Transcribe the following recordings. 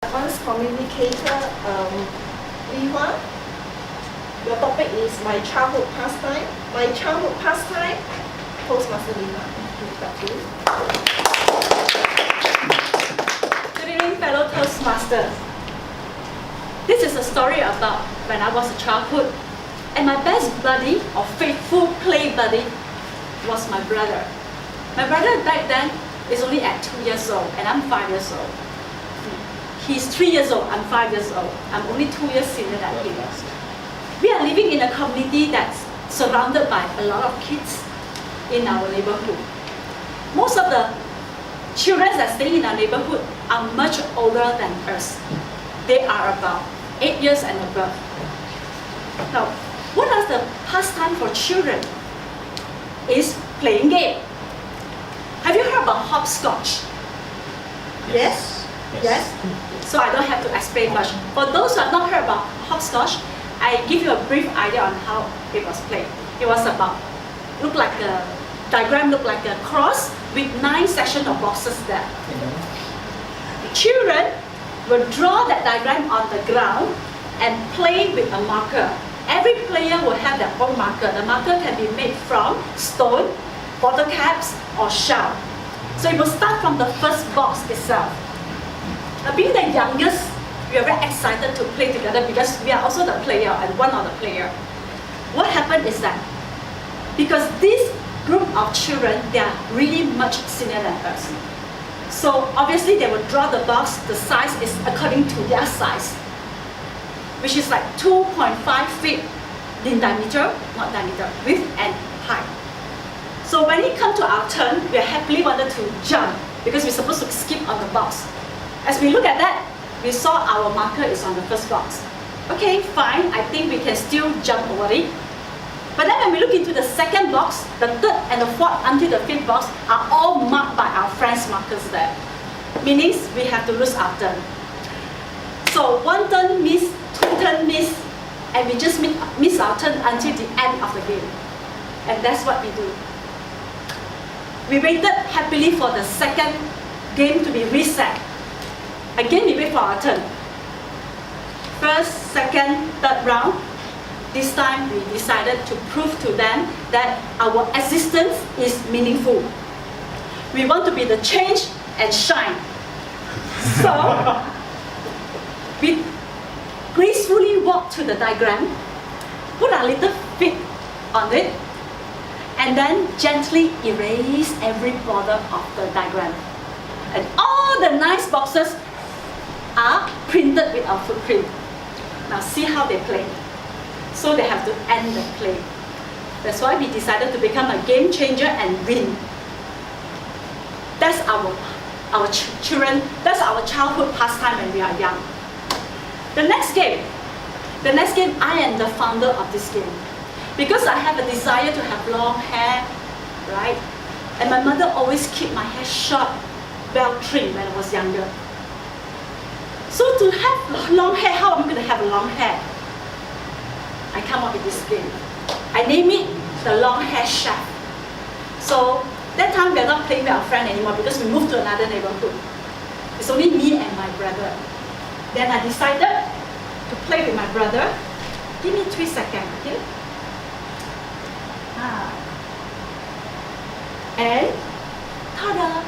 Advanced communicator, Li Hua. Your topic is my childhood pastime. My childhood pastime, Toastmaster Li Hua. Back to you. Good evening, fellow Toastmasters. This is a story about when I was a childhood, and my best buddy or faithful play buddy was my brother. My brother back then is only at 2 years old, and I'm 5 years old. He's 3 years old, I'm 5 years old. I'm only 2 years senior than him. We are living in a community that's surrounded by a lot of kids in our neighborhood. Most of the children that stay in our neighborhood are much older than us. They are about 8 years and above. Now, what is the pastime for children? Is playing game. Have you heard about hopscotch? Yes? Yes? So I don't have to explain much. For those who have not heard about hopscotch, I give you a brief idea on how it was played. It was about, diagram looked like a cross with 9 sections of boxes there. Children will draw that diagram on the ground and play with a marker. Every player will have their own marker. The marker can be made from stone, bottle caps, or shell. So it will start from the first box itself. Now, being the youngest, we are very excited to play together because we are also the player and one of the player. What happened is that because this group of children, they are really much senior than us. So obviously they will draw the box, the size is according to their size, which is like 2.5 feet in diameter, not diameter, width and height. So when it comes to our turn, we happily wanted to jump because we're supposed to skip on the box. As we look at that, we saw our marker is on the first box. Okay, fine, I think we can still jump over it. But then when we look into the second box, the third and the fourth until the fifth box are all marked by our friends' markers there. Meaning we have to lose our turn. So 1 turn miss, 2 turn miss, and we just miss our turn until the end of the game. And that's what we do. We waited happily for the second game to be reset. Again, we wait for our turn. First, second, third round. This time, we decided to prove to them that our existence is meaningful. We want to be the change and shine. So, we gracefully walk to the diagram, put our little feet on it, and then gently erase every border of the diagram. And all the nice boxes are printed with our footprint. Now see how they play. So they have to end the play. That's why we decided to become a game changer and win. That's our children, that's our childhood pastime when we are young. The next game, I am the founder of this game. Because I have a desire to have long hair, right? And my mother always kept my hair short, well trimmed when I was younger. So to have long hair, how am I going to have long hair? I come up with this game. I name it the Long Hair Chef. So that time we are not playing with our friend anymore because we moved to another neighborhood. It's only me and my brother. Then I decided to play with my brother. Give me 3 seconds, okay? And ta-da!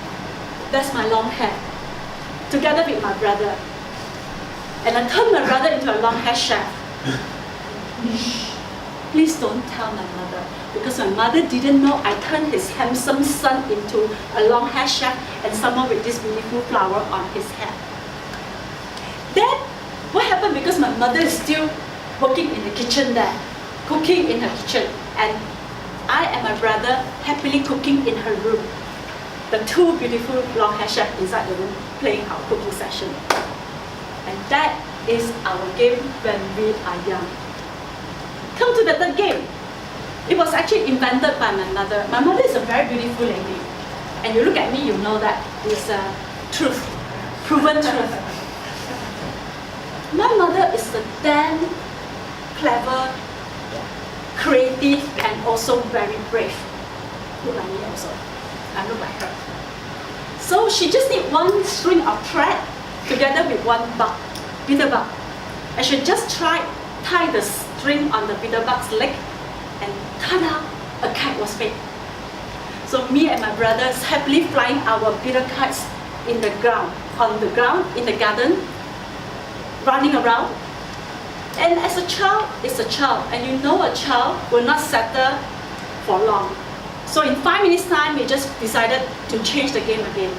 That's my long hair. Together with my brother. And I turned my brother into a long hair chef. Please don't tell my mother, because my mother didn't know I turned his handsome son into a long hair chef and someone with this beautiful flower on his head. Then, what happened, because my mother is still working in the kitchen there, cooking in her kitchen, and I and my brother happily cooking in her room. The 2 beautiful long hair chefs inside the room playing our cooking session. And that is our game when we are young. Come to the third game. It was actually invented by my mother. My mother is a very beautiful lady. And you look at me, you know that it's a truth, proven truth. My mother is a damn clever, creative, and also very brave. Look like me also. I look like her. So she just needs 1 string of thread together with one bug, beetle bug. I should just tie the string on the beetle bug's leg, and ta-da, a kite was made. So me and my brothers happily flying our beetle kites in the ground, in the garden, running around. And as a child, it's a child, and you know a child will not settle for long. So in 5 minutes time, we just decided to change the game again,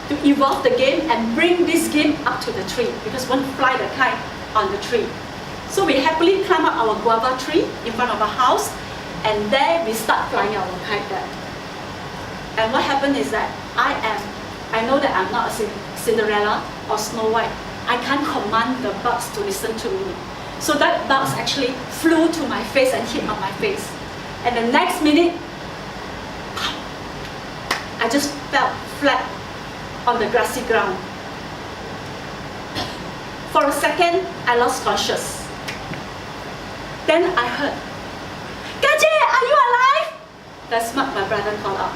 to evolve the game and bring this game up to the tree, because we want to fly the kite on the tree. So we happily climb up our guava tree in front of our house, and there we start flying our kite there. And what happened is that I know that I'm not a Cinderella or Snow White. I can't command the bugs to listen to me. So that bugs actually flew to my face and hit on my face. And the next minute, I just fell flat on the grassy ground. For a second, I lost conscious. Then I heard, "Gaje, are you alive?" That's what my brother called out.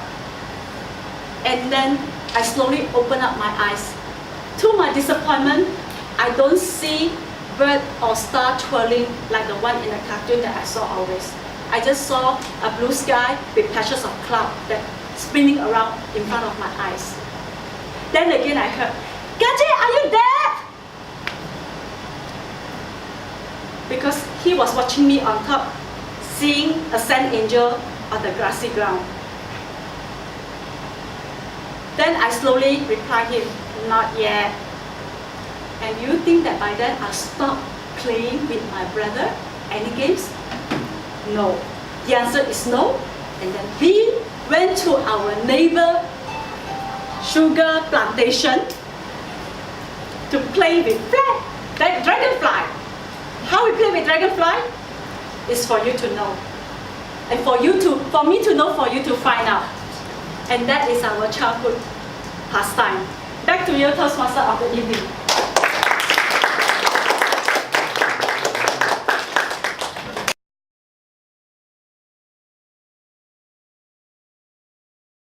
And then I slowly opened up my eyes. To my disappointment, I don't see bird or star twirling like the one in the cartoon that I saw always. I just saw a blue sky with patches of cloud that spinning around in front of my eyes. Then again I heard, "Gaje, are you there?" Because he was watching me on top, seeing a sand angel on the grassy ground. Then I slowly replied him, "Not yet." And you think that by then I'll stop playing with my brother? Any games? No. The answer is no. And then we went to our neighbor sugar plantation to play with dragonfly. How we play with dragonfly is for you to know. And for me to know, for you to find out. And that is our childhood pastime. Back to you, Toastmaster of the evening.